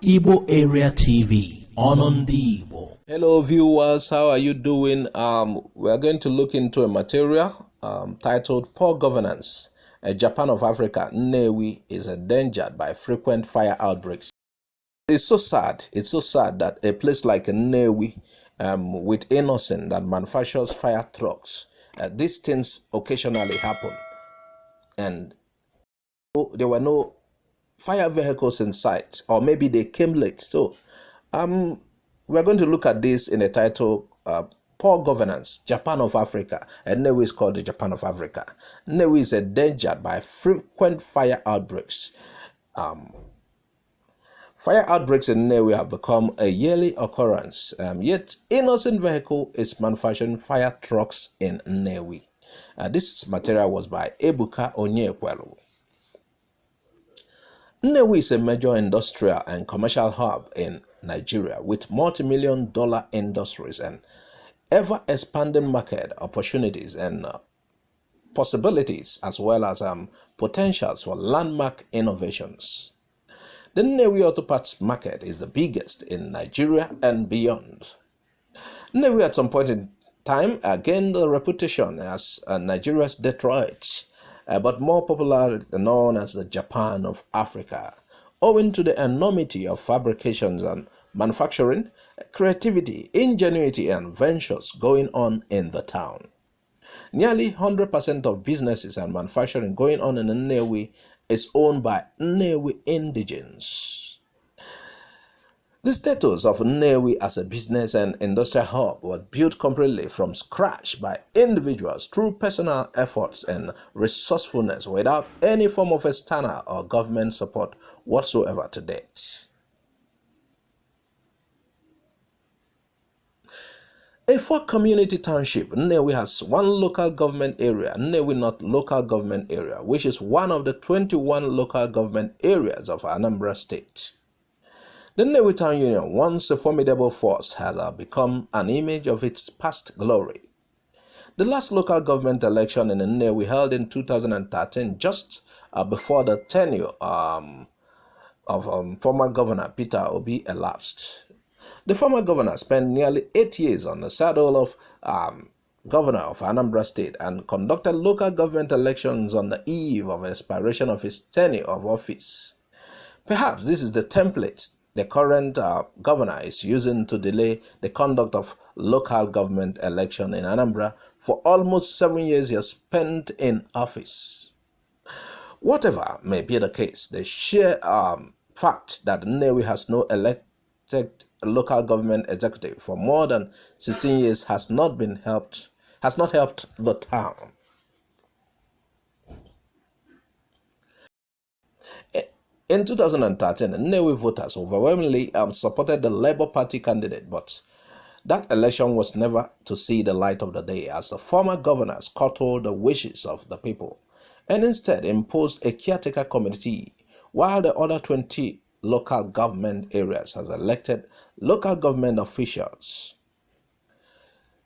Igbo Area TV on the Igbo. Hello viewers, how are you doing? We are going to look into a material titled Poor Governance. Japan of Africa, Nnewi is endangered by frequent fire outbreaks. It's so sad that a place like Nnewi, with innocent that manufactures fire trucks, these things occasionally happen, and there were no fire vehicles in sight, or maybe they came late. So we're going to look at this in a title, Poor Governance, Japan of Africa. And Nnewi is called the Japan of Africa. Nnewi is endangered by frequent fire outbreaks. Fire outbreaks in Nnewi have become a yearly occurrence, yet innocent vehicle is manufacturing fire trucks in Nnewi. This material was by Ebuka Onyekwelu. Nnewi is a major industrial and commercial hub in Nigeria with multi-million-dollar industries and ever-expanding market opportunities and possibilities, as well as potentials for landmark innovations. The Nnewi auto parts market is the biggest in Nigeria and beyond. Nnewi at some point in time gained a reputation as Nigeria's Detroit, but more popularly known as the Japan of Africa, owing to the enormity of fabrications and manufacturing, creativity, ingenuity, and ventures going on in the town. Nearly 100% of businesses and manufacturing going on in Nnewi is owned by Nnewi indigenes. The status of Nnewi as a business and industrial hub was built completely from scratch by individuals through personal efforts and resourcefulness without any form of external or government support whatsoever to date. A four-community township, Nnewi has one local government area, Nnewi North Local Government Area, which is one of the 21 local government areas of Anambra State. The Nnewi Town Union, once a formidable force, has become an image of its past glory. The last local government election in Nnewi held in 2013, just before the tenure of former Governor Peter Obi elapsed. The former governor spent nearly 8 years on the saddle of governor of Anambra State and conducted local government elections on the eve of expiration of his tenure of office. Perhaps this is the template the current governor is using to delay the conduct of local government election in Anambra for almost 7 years he has spent in office. Whatever may be the case, the sheer fact that Nnewi has no elected local government executive for more than 16 years has not helped the town. In 2013, Nnewi voters overwhelmingly supported the Labour Party candidate, but that election was never to see the light of the day as the former governor scuttled the wishes of the people and instead imposed a caretaker committee, while the other 20 local government areas has elected local government officials.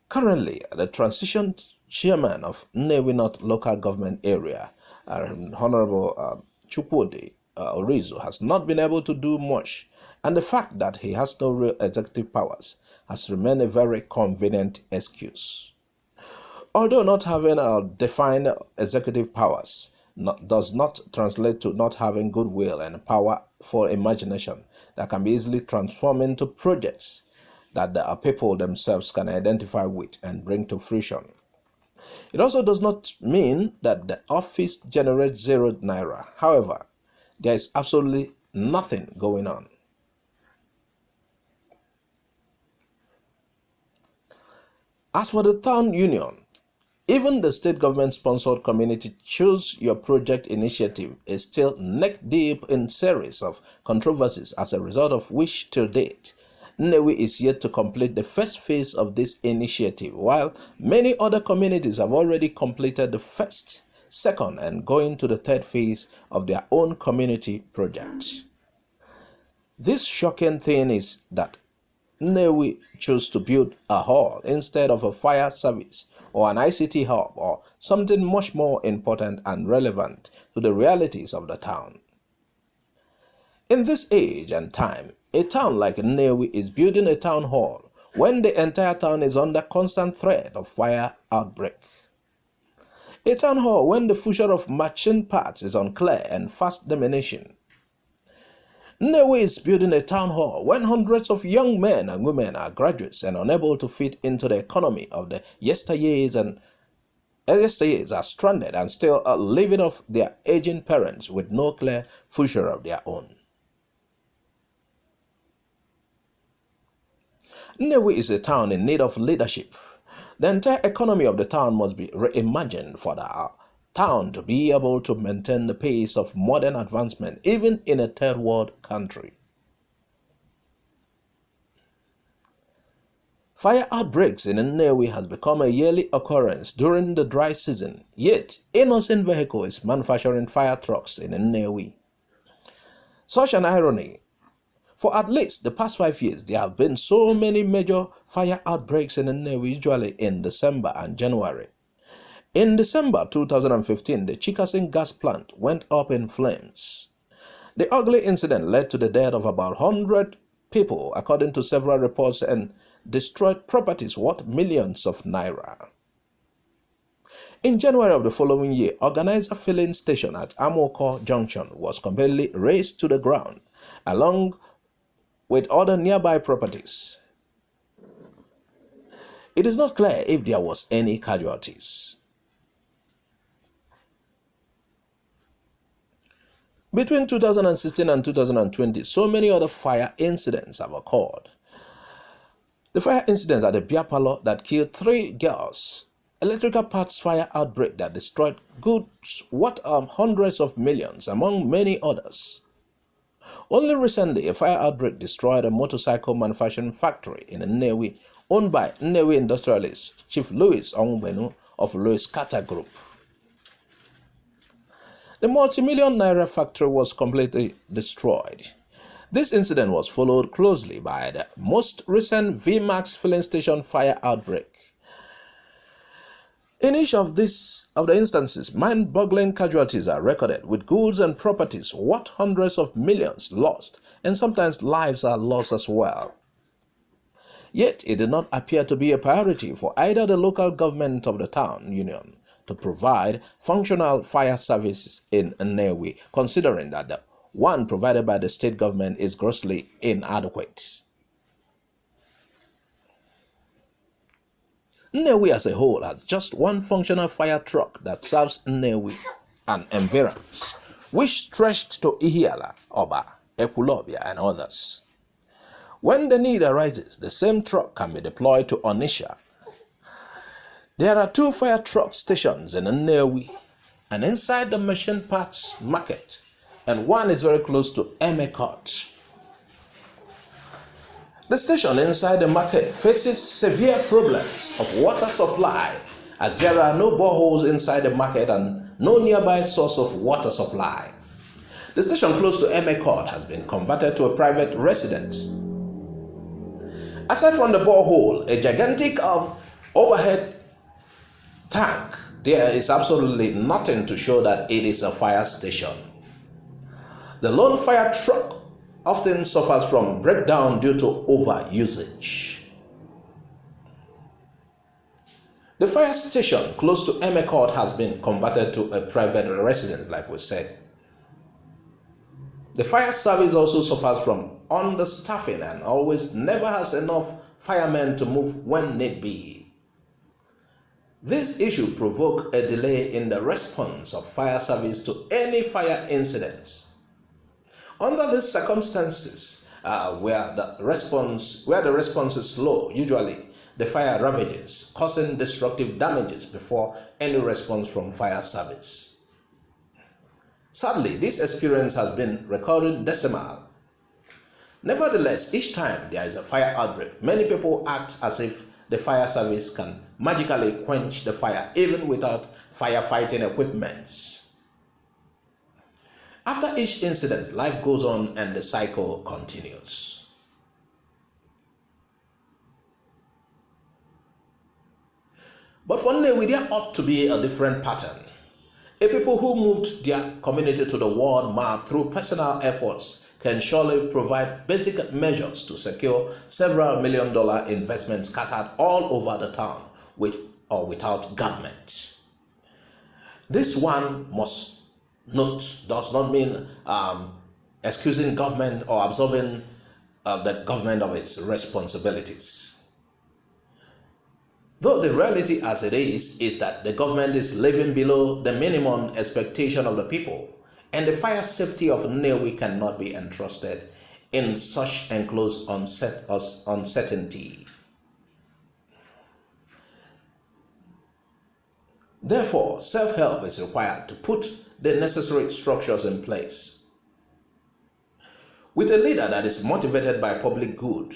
Currently, the transition chairman of Nnewi North Local Government Area, Honorable Chukwudi Orizu, has not been able to do much, and the fact that he has no real executive powers has remained a very convenient excuse. Although not having defined executive powers does not translate to not having goodwill and power for imagination that can be easily transformed into projects that the people themselves can identify with and bring to fruition. It also does not mean that the office generates 0 naira. However, there is absolutely nothing going on. As for the town union, even the state government-sponsored community Choose Your Project initiative is still neck-deep in series of controversies, as a result of which, till date, Nnewi is yet to complete the first phase of this initiative, while many other communities have already completed the first, second, and going to the third phase of their own community projects. This shocking thing is that Nnewi chose to build a hall instead of a fire service or an ICT hub or something much more important and relevant to the realities of the town. In this age and time, a town like Nnewi is building a town hall when the entire town is under constant threat of fire outbreak. A town hall when the future of machine parts is unclear and fast diminishing. Nnewi is building a town hall when hundreds of young men and women are graduates and unable to fit into the economy of the yesteryears are stranded and still are living off their aging parents with no clear future of their own. Nnewi is a town in need of leadership. The entire economy of the town must be reimagined for the town to be able to maintain the pace of modern advancement even in a third world country. Fire outbreaks in Nnewi has become a yearly occurrence during the dry season, yet innocent vehicle is manufacturing fire trucks in Nnewi. Such an irony. For at least the past 5 years, there have been so many major fire outbreaks in Nnewi, usually in December and January. In December 2015, the Chikasin gas plant went up in flames. The ugly incident led to the death of about 100 people, according to several reports, and destroyed properties worth millions of naira. In January of the following year, Organizer filling station at Amoko Junction was completely razed to the ground, along with other nearby properties. It is not clear if there was any casualties. Between 2016 and 2020, so many other fire incidents have occurred. The fire incidents at the beer parlor that killed 3 girls, electrical parts fire outbreak that destroyed goods worth hundreds of millions, among many others. Only recently, a fire outbreak destroyed a motorcycle manufacturing factory in Nnewi, owned by Nnewi industrialist Chief Louis Onyekwelu of Louis Carter Group. The multi-million naira factory was completely destroyed. This incident was followed closely by the most recent VMAX filling station fire outbreak. In each of the instances, mind-boggling casualties are recorded, with goods and properties worth hundreds of millions lost, and sometimes lives are lost as well. Yet it did not appear to be a priority for either the local government of the town union to provide functional fire services in Nnewi, considering that the one provided by the state government is grossly inadequate. Nnewi as a whole has just one functional fire truck that serves Nnewi and environs, which stretched to Ihiala, Oba, Ekulobia, and others. When the need arises, the same truck can be deployed to Onitsha. There are 2 fire truck stations in Nnewi, and inside the machine parts market, and one is very close to Emekot. The station inside the market faces severe problems of water supply, as there are no boreholes inside the market and no nearby source of water supply. The station close to Emekot has been converted to a private residence. Aside from the borehole, a gigantic overhead tank, there is absolutely nothing to show that it is a fire station. The lone fire truck often suffers from breakdown due to overusage. The fire station close to Emekot has been converted to a private residence, like we said. The fire service also suffers from understaffing and always never has enough firemen to move when need be. This issue provoked a delay in the response of fire service to any fire incidents. Under these circumstances, where the response is slow, usually the fire ravages, causing destructive damages before any response from fire service. Sadly, this experience has been recorded decimal. Nevertheless, each time there is a fire outbreak, many people act as if the fire service can magically quench the fire even without firefighting equipment. After each incident, life goes on and the cycle continues. But for Nnewi, there ought to be a different pattern. A people who moved their community to the world map through personal efforts can surely provide basic measures to secure several $1 million investments scattered all over the town with or without government. This one must note does not mean excusing government or absolving the government of its responsibilities. Though the reality as it is that the government is living below the minimum expectation of the people, and the fire safety of Nnewi cannot be entrusted in such enclosed uncertainty. Therefore, self-help is required to put the necessary structures in place. With a leader that is motivated by public good,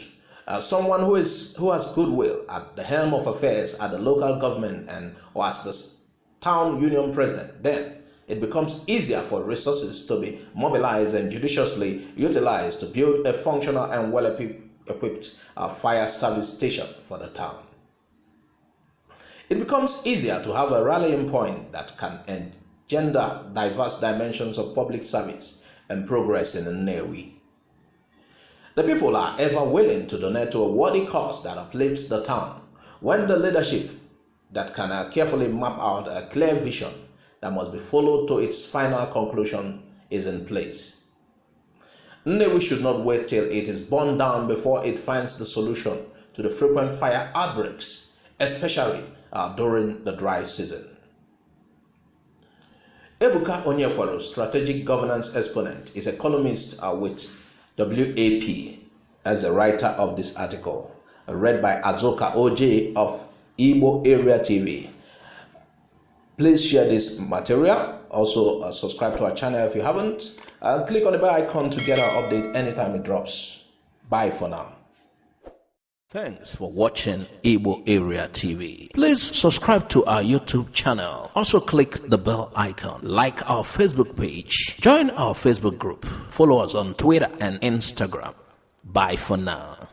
someone who has goodwill at the helm of affairs at the local government or as the town union president, then it becomes easier for resources to be mobilized and judiciously utilized to build a functional and well-equipped fire service station for the town. It becomes easier to have a rallying point that can engender diverse dimensions of public service and progress in Nnewi. The people are ever willing to donate to a worthy cause that uplifts the town when the leadership that can carefully map out a clear vision that must be followed to its final conclusion is in place. Nnewi should not wait till it is burned down before it finds the solution to the frequent fire outbreaks, especially during the dry season. Ebuka Onyekwelu, strategic governance exponent, is a columnist with WAP as the writer of this article, read by Azuka OJ of Igbo Area TV. Please share this material. Also subscribe to our channel if you haven't. Click on the bell icon to get our update anytime it drops. Bye for now. Thanks for watching Igbo Area TV. Please subscribe to our YouTube channel. Also click the bell icon. Like our Facebook page. Join our Facebook group. Follow us on Twitter and Instagram. Bye for now.